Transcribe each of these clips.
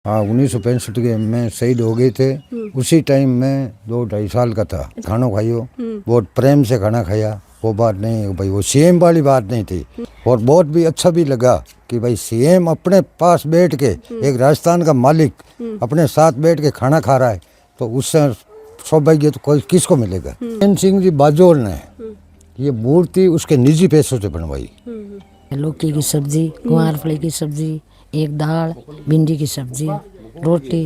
हाँ 1965 के में शहीद हो गए थे। उसी टाइम में 2-2.5 साल का था। खाना खाइयो, बहुत प्रेम से खाना खाया, वो बात नहीं भाई, वो सीएम वाली बात नहीं थी। और बहुत भी अच्छा भी लगा कि भाई सीएम अपने पास बैठ के, एक राजस्थान का मालिक अपने साथ बैठ के खाना खा रहा है, तो उससे सौभाग्य तो कोई किसको मिलेगा। चैन सिंह जी बाजोल ने ये मूर्ति उसके निजी पैसों से बनवाई। लौकी की सब्जी, कुंवारफली की सब्जी, एक दाल, भिंडी की सब्जी, रोटी,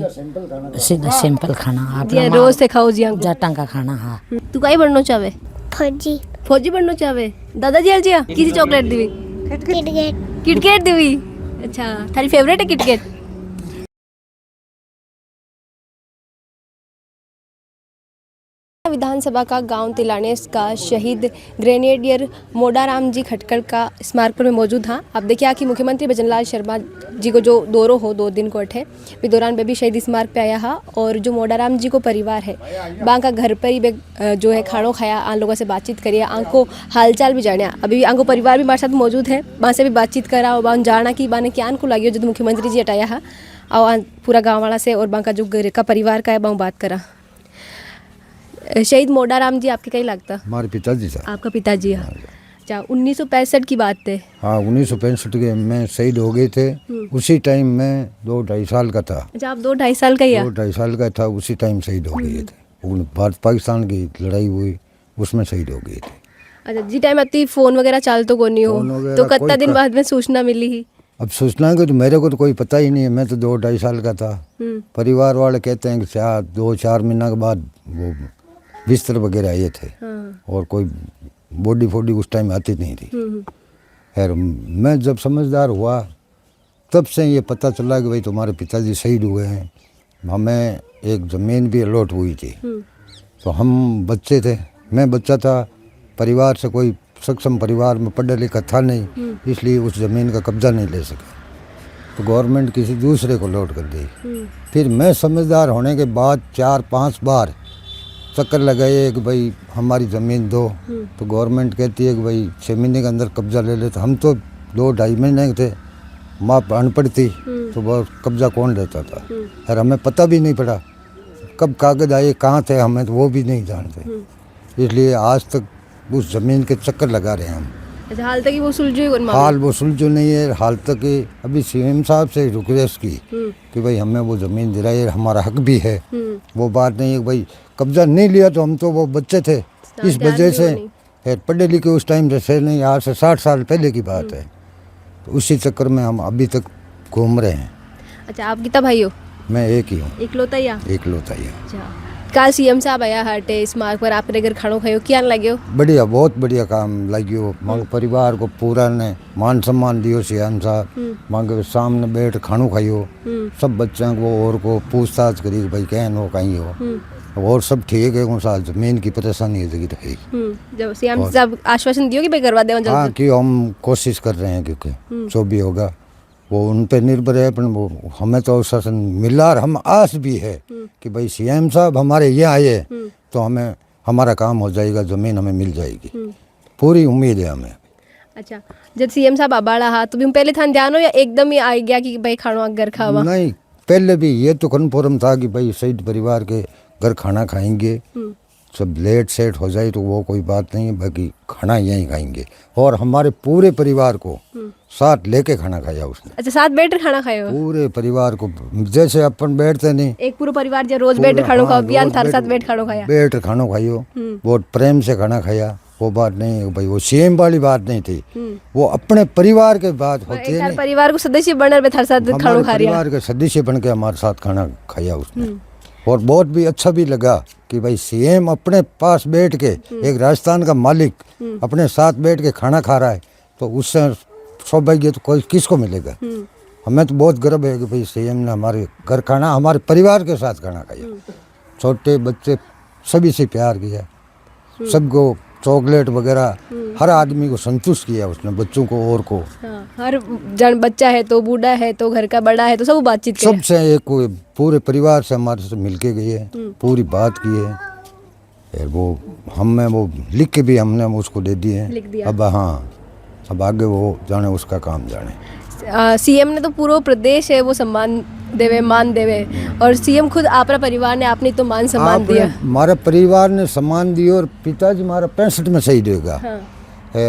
सीधा सिंपल खाना। आप रोज से खाओ जी जाटा का खाना। हाँ तू काई बनना चाहे? फौजी फौजी बनना चाहे? दादाजी अलजिया किसी चॉकलेट दी? किटकैट किटकैट दी? अच्छा, थारी फेवरेट है किटकैट? विधानसभा का गांव तिलानेस का शहीद ग्रेनेडियर मोडाराम जी खटकर का स्मारक पर मैं मौजूद हाँ। आप देखिए कि मुख्यमंत्री भजनलाल शर्मा जी को जो दौरो हो 2 दिन को अठे भी दौरान भी शहीद स्मारक पे आया हा। और जो मोडाराम जी को परिवार है बां का घर पर ही जो है खानो खाया, आन लोगों से बातचीत करिए, आंको हालचाल भी जाने। अभी आंको परिवार भी हमारे साथ मौजूद है, वहाँ से भी बातचीत करा और बां जाना कि बाने क्या को लगी जो मुख्यमंत्री जी हटाया हा। और पूरा गाँव वाला से और बां का जो घर का परिवार का है बाँ बात करा। शहीद मोडाराम जी आपके कहीं लगता? हमारे पिताजी था। आपका पिताजी? हाँ। अच्छा, 1965 की बात है। हाँ 1965 के में शहीद हो गए थे। उसी टाइम में 2-2.5 साल का था। अच्छा, आप 2-2.5 साल का ही? 2-2.5 साल का था, उसी टाइम शहीद हो गए थे। भारत पाकिस्तान की लड़ाई हुई, उसमें शहीद हो गए थे। अच्छा, जी टाइम अति फोन वगैरह चाल तो कोनी हो, तो कितना दिन बाद में सूचना मिली ही? अब सूचना को तो मेरे को तो कोई पता ही नहीं है, मैं तो 2-2.5 साल का था। परिवार वाले कहते हैं कि 2-4 महीना के बाद वो बिस्तर वगैरह आए थे। और कोई बॉडी फोडी उस टाइम आती नहीं थी। खैर मैं जब समझदार हुआ तब से ये पता चला कि भाई तुम्हारे पिताजी शहीद हुए हैं। हमें एक ज़मीन भी अलॉट हुई थी, तो हम बच्चे थे, मैं बच्चा था, परिवार से कोई सक्षम परिवार में पढ़ा लिखा था नहीं, इसलिए उस ज़मीन का कब्जा नहीं ले सके, तो गवर्नमेंट किसी दूसरे को अलॉट कर दी। फिर मैं समझदार होने के बाद 4-5 बार चक्कर लगाए कि भाई हमारी ज़मीन दो, तो गवर्नमेंट कहती है कि भाई 6 महीने के अंदर कब्जा ले लेते। हम तो 2-2.5 महीने के थे, माँ अनपढ़ थी, तो वो कब्जा कौन लेता था। और हमें पता भी नहीं पड़ा कब कागज आए, कहाँ थे, हमें तो वो भी नहीं जानते। इसलिए आज तक उस ज़मीन के चक्कर लगा रहे हैं हम। अच्छा, हाल तक वो सुलझे? हाल वो सुलझो नहीं है, हाल तक अभी सीएम साहब से रिक्वेस्ट की कि भाई हमें वो ज़मीन दिलाइए, हमारा हक भी है। वो बात नहीं है भाई कब्जा नहीं लिया, तो हम तो वो बच्चे थे, इस वजह से पढ़े लिखे उस टाइम से नहीं, आज से 60 साल पहले की बात है। तो उसी चक्कर में हम अभी तक घूम रहे हैं। अच्छा, आप कितना भाई हो? मैं एक ही हूँ। इकलौता ही? इकलौता ही। अच्छा, कल सीएम साहब आया हटे स्मारक पर, आपने घर खानो खायो, क्या लगे? बढ़िया, बहुत बढ़िया काम लगियो। मांग परिवार को पूरा ने मान सम्मान दियो सीएम साहब, मांगे सामने बैठ खानो खाइयो, सब बच्चों को और को पूछताछ करी भाई कहन हो कहीं हो, और सब ठीक है। साल जमीन की परेशानी है जब सीएम साहब आश्वासन दियो कि भाई करवा देंगे? हाँ कि हम कोशिश कर रहे हैं, क्योंकि जो भी होगा वो उन पे निर्भर है, पर वो हमें तो आश्वासन मिला और हम आस भी है कि भाई सीएम साहब हमारे यहाँ आए तो हमें हमारा काम हो जाएगा, ज़मीन हमें मिल जाएगी, पूरी उम्मीद है हमें। अच्छा, जब सीएम साहब आबाड़ा हा तो भी पहले था ध्यान हो या एकदम ही आ गया कि भाई खाना घर खावा? नहीं, पहले भी ये तो कन्फर्म था कि भाई शहीद परिवार के घर खाना खाएंगे, सब लेट सेट हो जाए तो वो कोई बात नहीं है, बाकी खाना यहीं खाएंगे। और हमारे पूरे परिवार को साथ लेके खाना खाया उसने। अच्छा, साथ बैठ खाना खाया? पूरे परिवार को, जैसे अपन बैठते नहीं, एक पूरा परिवार जो रोज बैठ खाना खाओ, बियान थार साथ बैठ खाना खाया, बैठ खाना खाइयो, बहुत प्रेम से खाना खाया। वो बात नहीं है भाई, वो सीएम वाली बात नहीं थी, वो अपने परिवार के बात होती है। परिवार को सदस्य बनकर थार साथ खाना खा रहा, परिवार के सदस्य बन के हमारे साथ खाना खाया उसने। और बहुत भी अच्छा भी लगा कि भाई सीएम अपने पास बैठ के, एक राजस्थान का मालिक अपने साथ बैठ के खाना खा रहा है, तो उससे सौभाग्य तो कोई किसको मिलेगा। हमें तो बहुत गर्व है कि भाई सीएम ने हमारे घर खाना, हमारे परिवार के साथ खाना खाया, छोटे बच्चे सभी से प्यार किया, सबको चॉकलेट वगैरह, हर आदमी को संतुष्ट किया उसने, बच्चों को और को। हर जन बच्चा है तो बूढ़ा है तो घर का बड़ा है तो सब बातचीत सबसे एक पूरे परिवार से हमारे से मिलके गई है, पूरी बात की है। फिर वो हमें वो लिख के भी हमने उसको दे दिए हैं। अब हाँ, अब आगे वो जाने, उसका काम जाने। सीएम ने तो पूरा प्रदेश है वो सम्मान देवे मान देवे और सीएम खुद आपरा परिवार ने आपने तो मान सम्मान दिया। हमारा परिवार ने सम्मान दिया और पिताजी हमारा 65 में शहीद होगा। हाँ।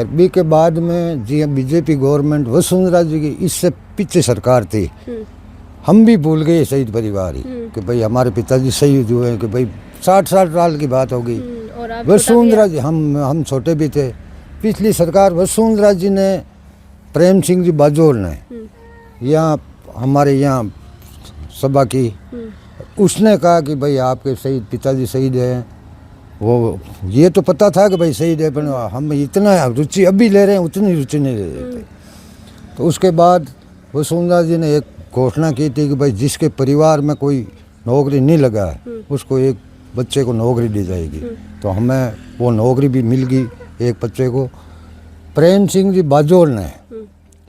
बी के बाद में जी बीजेपी गवर्नमेंट वसुंधरा जी की इससे पीछे सरकार थी, हम भी भूल गए शहीद परिवार ही कि भाई हमारे पिताजी शहीद हुए हैं, कि भाई 60 साल की बात हो गई। और आप वसुंधरा जी हम छोटे भी थे। पिछली सरकार वसुंधरा जी ने, प्रेम सिंह जी बाजोल ने यहाँ हमारे यहाँ सभा की, उसने कहा कि भाई आपके शहीद पिताजी शहीद हैं। वो ये तो पता था कि भाई शहीद है, पर हम इतना रुचि अभी ले रहे हैं उतनी रुचि नहीं ले रहे थे। तो उसके बाद वसुंधरा जी ने एक घोषणा की थी कि भाई जिसके परिवार में कोई नौकरी नहीं लगा है उसको एक बच्चे को नौकरी दी जाएगी। तो हमें वो नौकरी भी मिल गई एक बच्चे को। प्रेम सिंह जी बाजोल ने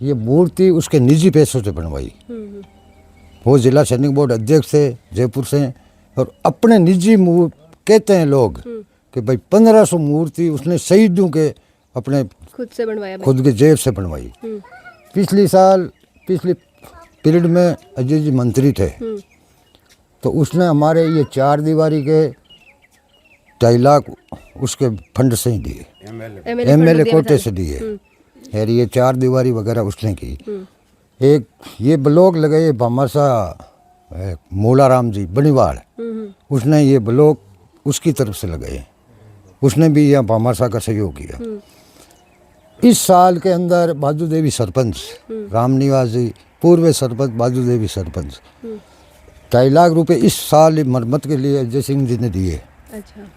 ये मूर्ति उसके निजी पैसों से बनवाई। वो जिला सैनिक बोर्ड अध्यक्ष थे जयपुर से, और अपने निजी कहते हैं लोग कि भाई 1500 मूर्ति उसने शहीदों के अपने खुद से बनवाया, खुद के जेब से बनवाई। पिछली पीरियड में अजय जी मंत्री थे, तो उसने हमारे ये 4 दीवारी के 2.5 लाख उसके फंड से ही दिए, एमएलए कोटे से दिए। और ये 4 दीवारी वगैरह उसने की। एक ये ब्लॉक लगाए भामासा मोलाराम जी बनीवाल, उसने ये ब्लॉक उसकी तरफ से लगाए, उसने भी यहाँ भामासा का सहयोग किया। इस साल के अंदर बाजू देवी सरपंच रामनिवास जी, पूर्व सरपंच बाजू देवी सरपंच 2.5 लाख रुपए इस साल मरम्मत के लिए अजय सिंह जी ने दिए। अच्छा।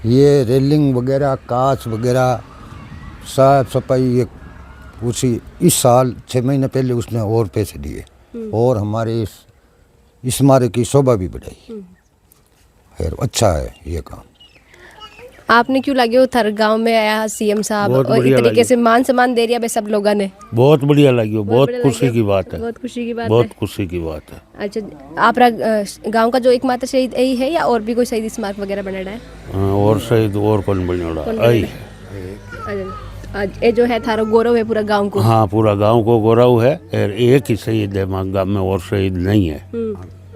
ये रेलिंग वगैरह, कांच वगैरह, साफ सफाई, ये उसी इस साल 6 महीने पहले उसने और पैसे दिए, और हमारे इस स्मारक की शोभा भी बढ़ाई। खैर अच्छा है ये काम। आपने क्यों लगे हो थार गांव में आया सीएम साहब बहुत और बढ़िया इस तरीके लगे। से मान सम्मान दे रिया बे सब लोगों ने? बहुत बढ़िया लगी, बहुत बढ़िया खुशी लगे। की बात है, बहुत खुशी की बात बहुत है। खुशी की बात है। अच्छा, आपरा गांव का जो एकमात्र शहीद यही है या और भी कोई शहीद स्मारक वगैरह बनाना है? हाँ, और शहीद और कौन बनेगा? कौन आई अच्छा, आज ये जो है थारो गौरव है पूरा गांव को। हाँ, पूरा गांव को गौरव है। और एक ही शहीद है गांव में, और शहीद नहीं है,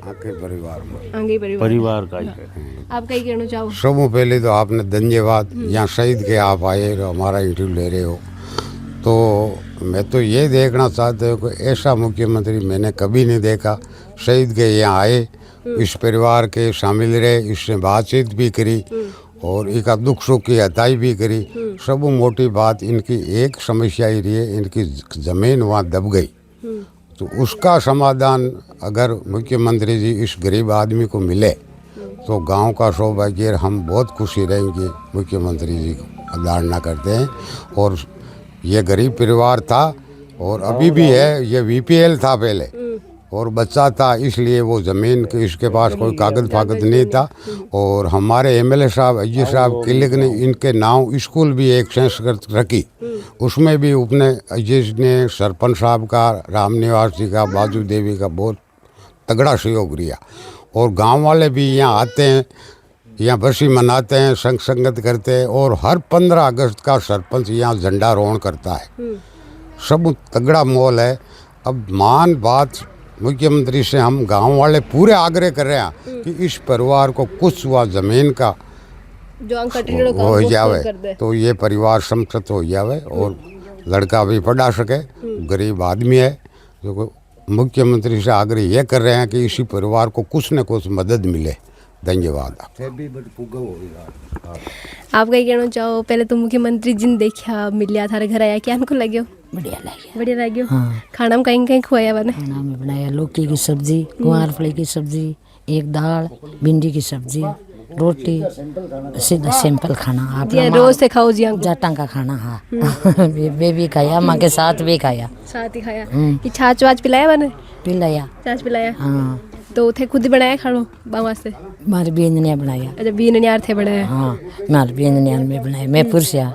आपके परिवार में आगे परिवार परिवार का ही है। आप कहीं कहना चाहो? सबों पहले तो आपने धन्यवाद, यहाँ शहीद के आप आए और हमारा इंटरव्यू ले रहे हो। तो मैं तो ये देखना चाहता हूँ कि ऐसा मुख्यमंत्री मैंने कभी नहीं देखा। शहीद के यहाँ आए, इस परिवार के शामिल रहे, इससे बातचीत भी करी और इनका दुख सुख की हताई भी करी। सब मोटी बात इनकी एक समस्या ही रही है, इनकी ज़मीन वहाँ दब गई। तो उसका समाधान अगर मुख्यमंत्री जी इस गरीब आदमी को मिले तो गांव का सौभाग्य, हम बहुत खुशी रहेंगे। मुख्यमंत्री जी को अवधारणा करते हैं। और ये गरीब परिवार था और अभी भी है, ये बीपीएल था पहले और बच्चा था, इसलिए वो ज़मीन के इसके पास कोई कागज़ फागज नहीं था। और हमारे एमएलए साहब अजय साहब किलिक ने इनके नाम स्कूल भी एक संस्कृत रखी, उसमें भी अपने अजय ने सरपंच साहब का, रामनिवास जी का, बाजू देवी का बहुत तगड़ा सहयोग लिया। और गांव वाले भी यहाँ आते हैं, यहाँ बरसी मनाते हैं, संग संगत करते हैं। और हर 15 अगस्त का सरपंच यहाँ झंडारोहण करता है। सब तगड़ा माहौल है। अब मान बात मुख्यमंत्री से हम गांव वाले पूरे आग्रह कर रहे हैं कि इस परिवार को कुछ हुआ ज़मीन का जो अंकटरीड़ो का हो वो जावे कर दे। तो ये परिवार संतत हो जावे और लड़का भी पढ़ा सके। गरीब आदमी है जो मुख्यमंत्री से आग्रह ये कर रहे हैं कि इसी परिवार को कुछ न कुछ मदद मिले। धन्यवाद। आप कहीं कहना चाहो? पहले तो मुख्यमंत्री जिन देखा मिलिया थारे घर आया, क्या हमको लगे? बढ़िया लगे। बढ़िया लगे। हाँ। खाना में कहीं कहीं खुआया बने? खाना में बनाया लौकी की सब्जी, गुआर फली की सब्जी, एक दाल, भिंडी की सब्जी, रोटी, सीधा सिंपल खाना। आप जी रोज से खाओ जी अंकल? जाटा का खाना। हाँ वे भी खाया, माँ के साथ भी खाया, साथ ही खाया। कि छाछ वाछ पिलाया बने? पिलाया। छाछ पिलाया। हाँ। तो उथे खुद ही बनाया खानो बाबा से? मारे बेंजनिया बनाया। अच्छा, बीननियार थे बनाया? हाँ, मारे बेंजनिया में बनाया। मैं पुरसिया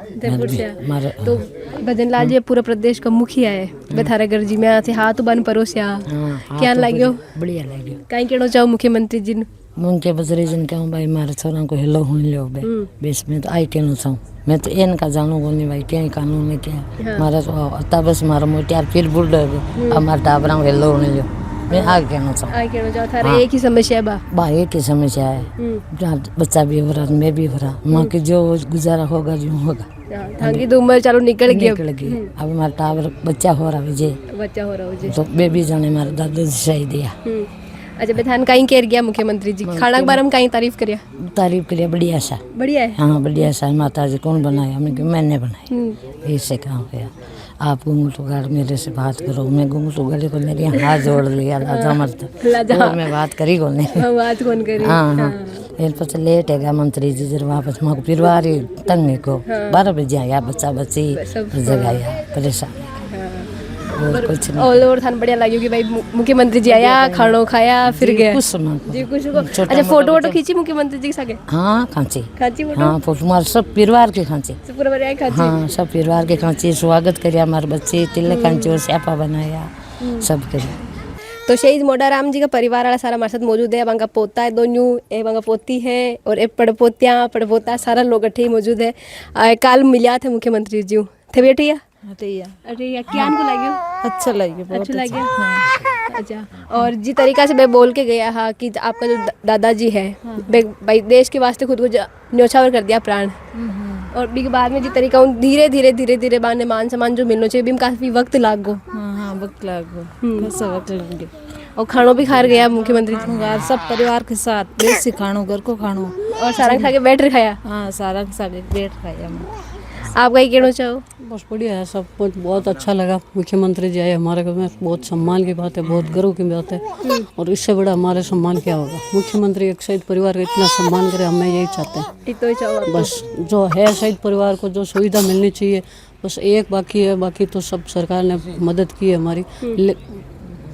मारे। तो भजन लाल जी पूरा प्रदेश का मुखिया है, बेथारागढ़ जी में आते हाथ बन परोसिया। क्या लाग्यो? बढ़िया लाग्यो। कहीं कहना चाहो मुख्यमंत्री जी ने? मुंके बजरे जिन कहूँ भाई मारे छोरा को हेलो हुन लियो बे बेस में तो आई कहना चाहूँ मैं तो एन का जानू बोलनी भाई क्या कानून में क्या मारा तो अता बस मारा मोटियार फिर बुल हमारे टाबरा हेलो हुन लियो मैं आगे कहना चाहूँ आ कहना चाहो थारे हाँ। एक ही समस्या है बा एक की समस्या है, जहाँ बच्चा भी हो रहा मैं भी हो रहा, माँ की जो गुजारा होगा जो होगा थांगी तो उम्र चलो निकल गई निकल गई। अब हमारा टावर बच्चा हो रहा विजय, बच्चा हो रहा हो जी तो बेबी जाने हमारे दादा जी सही दिया, अच्छा बेथान कहीं केर गया मुख्यमंत्री जी खाना के बारे में कहीं तारीफ करिया तारीफ करिए बढ़िया सा। बढ़िया है हाँ बढ़िया सा, माता जी कौन बनाया, मैंने बनाई, इससे काम किया। आप घुंघटू गाड़ मेरे से बात करो, मैं घुंघटू गले को मेरे हाथ जोड़ लिया लाजा मत, और मैं बात करी को नहीं। हाँ, बात कौन करी हाँ हाँ फिर पता लेट है मंत्री जी जब वापस माँ को परिवार ही तंग को 12 बजे आया, बच्चा बच्ची जगह आया परेशान और कुछ नहीं। ऑल ओवर थान बढ़िया लगी कि भाई मुख्यमंत्री जी आया खानो खाया फिर गया कुछ सुना जी कुछ को अच्छा फोटो वोटो खींची मुख्यमंत्री जी के साथ हाँ खांची, खांची फोटो हाँ फोटो हमारे सब परिवार के खांची, से पूरा बढ़िया खांची हाँ सब परिवार के खांची, स्वागत करिया हमारे बच्चे, तिलक खांची और स्यापा बनाया सब करिया। तो शहीद मोडाराम जी का परिवार वाला सारा हमारे साथ मौजूद है। अब उनका पोता है दोनों, एक उनका पोती है और एक पड़पोतियाँ पड़पोता सारा लोग अठे ही मौजूद है। काल मिला थे मुख्यमंत्री जी थे बेटिया अरे क्या को लगे अच्छा लगे, अच्छा लगे अच्छा। और जिस तरीका से मैं बोल के गया हा कि आपका जो दादाजी है भाई देश के वास्ते खुद को न्योछावर कर दिया प्राण, और भी बाद में जिस तरीका धीरे धीरे धीरे धीरे बाने मान सम्मान जो मिलना चाहिए भी काफी वक्त लाग गो। हाँ वक्त लाग गो, कैसा वक्त लग गया। और खानों भी खार गया मुख्यमंत्री जी सब परिवार के साथ देसी खानो घर को खानो और सारा खा के बैठ खाया। हाँ सारा के साथ बैठ खाया। आप कहीं कहना चाहो? बस बढ़िया है, सब कुछ बहुत अच्छा लगा। मुख्यमंत्री जी आए हमारे घर में, बहुत सम्मान की बात है, बहुत गर्व की बात है, और इससे बड़ा हमारे सम्मान क्या होगा। मुख्यमंत्री एक शहीद परिवार का इतना सम्मान करे, हमें यही चाहते हैं। तो ही चाहो बस जो है शहीद परिवार को जो सुविधा मिलनी चाहिए बस एक बाकी है, बाकी तो सब सरकार ने मदद की है हमारी।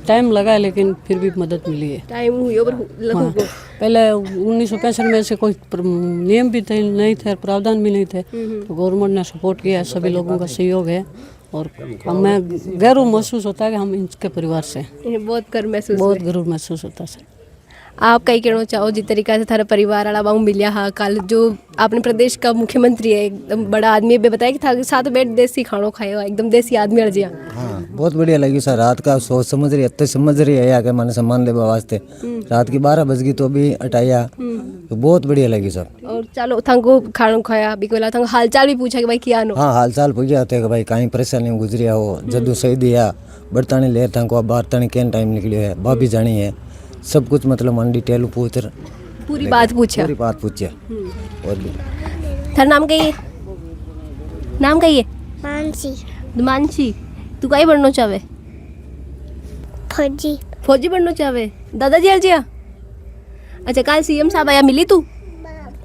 टाइम लगा है लेकिन फिर भी मदद मिली है। टाइम हुई और हाँ, पहले 1965 में से कोई नियम भी थे नहीं थे, प्रावधान भी नहीं थे, तो गवर्नमेंट ने सपोर्ट किया है, सभी लोगों का सहयोग है, और हमें गर्व महसूस होता है कि हम इनके परिवार से हैं। बहुत गर्व महसूस बहुत गर्व महसूस होता है। आप कहीं कहना चाहो जिस तरीका से थारा परिवार वाला बाहू मिलिया हा कल जो आपने प्रदेश का मुख्यमंत्री है एकदम बड़ा आदमी है, बताया कि था साथ बैठ देसी खानो खाए एकदम देसी आदमी अड़ जिया। हाँ बहुत बढ़िया लगी सर, रात का सोच समझ रही अत्ते समझ रही है आके मैंने सम्मान लेवा वास्ते, रात की 12 बज गई तो अभी हटाया, तो बहुत बढ़िया लगी सर। और चलो थंको खानो खाया भी कोला थंको हालचाल भी पूछा कि भाई क्या नो। हाँ हाल चाल पूछा थे कि भाई कहीं परेशानी में गुजरिया हो, जदू सही दिया बड़तानी लेर था को बाहर तानी कैन टाइम निकलियो है, भाभी जानी है सब कुछ, मतलब मन डिटेल पूछ पूरी बात पूछा, पूरी बात पूछा। और भी थारा नाम कही नाम कही है? मानसी मानसी। तू कहीं बनना चाहे? फौजी फौजी बनना चाहे? दादाजी हर जिया? अच्छा कल सीएम साहब आया, मिली तू?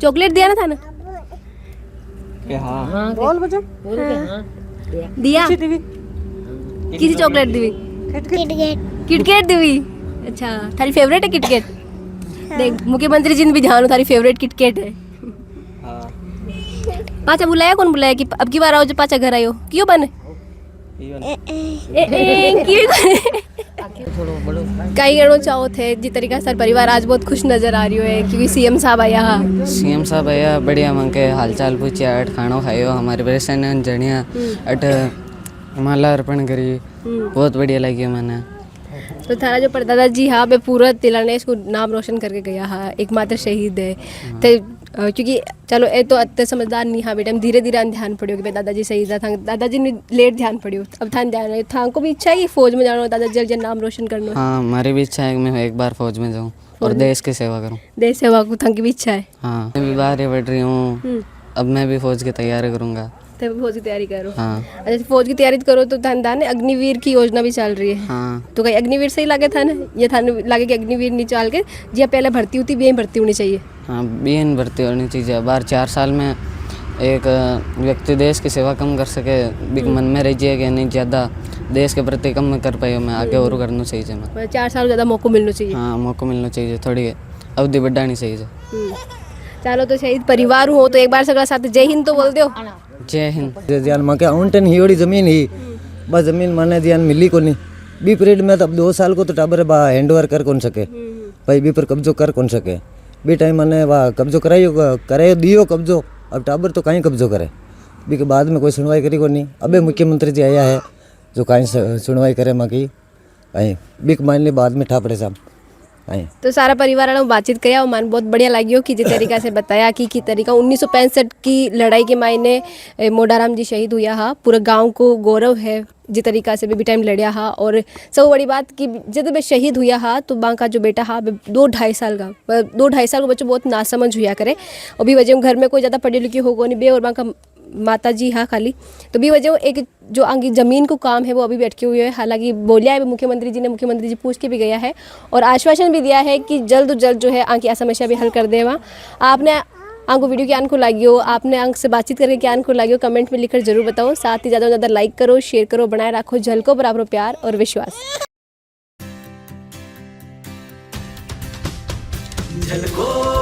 चॉकलेट दिया ना था ना? दिया किसी चॉकलेट दी? किटकैट किटकैट दी? अच्छा थारी फेवरेट है किटकैट? देख मुख्यमंत्री जी ने भी ध्यान थारी फेवरेट किटकैट है। पाचा बुलाया कौन बुलाया कि अब की बार आओ जो पाचा घर आयो क्यों बने कई गणों चाहो थे जिस तरीका से परिवार आज बहुत खुश नजर आ रही है क्योंकि सीएम साहब आया। सीएम साहब आया बढ़िया मंगे हालचाल पूछिया, अट खानो खायो, हमारे परेशान जनिया अट माला अर्पण करी, बहुत बढ़िया लगी मैंने। तो थारा जो परदादा जी हाँ बे पूरा तिलाने इसको नाम रोशन करके गया हाँ, एकमात्र शहीद है ते क्योंकि चलो ये तो अत्य समझदार नहीं हाँ बेटा, धीरे धीरे ध्यान पड़ियो कि भाई दादाजी शहीद था, दादाजी ने लेट ध्यान पड़ियो, अब ध्यान ध्यान था को भी इच्छा है कि फौज में जाना, दादाजी जब नाम रोशन करना। हाँ हमारी भी इच्छा है कि मैं एक बार फौज में जाऊँ और देश की सेवा करूँ। देश सेवा को था की भी इच्छा है। हाँ मैं भी बाहर ही बढ़ रही हूँ, अब मैं भी फौज की तैयारी करूँगा। तब फौज की तैयारी करो। हाँ अच्छा फौज की तैयारी करो तो धन अग्निवीर की योजना भी चल रही है। हाँ तो कहीं अग्निवीर से ही लगे था ना, ये था लगे कि अग्निवीर नहीं चल के जी पहले भर्ती होती भी भर्ती होनी चाहिए। हाँ बीएन भर्ती होनी चाहिए, बार 4 साल में एक व्यक्ति देश की सेवा कम कर सके, बिग मन में रहिए कि नहीं ज़्यादा देश के प्रति कम कर पाए, मैं आगे और करना चाहिए। मैं 4 साल ज़्यादा मौका मिलना चाहिए। हाँ मौका मिलना चाहिए, थोड़ी अवधि बढ़ानी चाहिए। चलो तो शहीद परिवार हो तो एक बार सगला साथ जय हिंद तो बोल दो। जय हिंद। ध्यान माँ के आउंटन ही ओड़ी जमीन ही बस जमीन माने ध्यान मिली को नहीं बी पीरियड में, तब 2 साल को तो टाबर बा हैंड ओवर कर कौन सके भाई, बी पर कब्जो कर कौन सके, बी टाइम मैंने वाह कब्जो करायो दियो कब्जो, अब टाबर तो कहीं कब्जो करे, बी के बाद में कोई सुनवाई करी को नहीं। अबे मुख्यमंत्री जी आया है जो कहीं सुनवाई करे माँ की, ऐं बीक मानले बाद में ठापड़े साहब ऐं तो सारा परिवार वालों बातचीत किया और मन बहुत बढ़िया लगी हो कि जिस तरीका से बताया कि तरीका 1965 की लड़ाई के मायने मोडाराम जी शहीद हुआ हा, पूरा गांव को गौरव है जिस तरीका से बेबी टाइम लड़िया हा। और सब बड़ी बात कि जब वे शहीद हुआ हा तो बां का जो बेटा हा 2-2.5 साल का 2-2.5 साल का बच्चों बहुत नासमझ हुआ करे और भी वजह घर में कोई ज़्यादा पढ़ी लिखी होगो नहीं बे और बां का माता जी हाँ खाली तो भी वजह एक जो आगे ज़मीन को काम है वो अभी भी अटके हुए है। हालांकि बोलिया है मुख्यमंत्री जी पूछ के भी गया है और आश्वासन भी दिया है कि जल्द जो है आगे की समस्या भी हल कर देगा। आपने आंको वीडियो के आन को लगी हो, आपने आंक से बातचीत करके के आन को लगी हो, कमेंट में लिखकर जरूर बताओ। साथ ही ज़्यादा से ज़्यादा लाइक करो, शेयर करो, बनाए रखो झलको पर आपको प्यार और विश्वास। झलको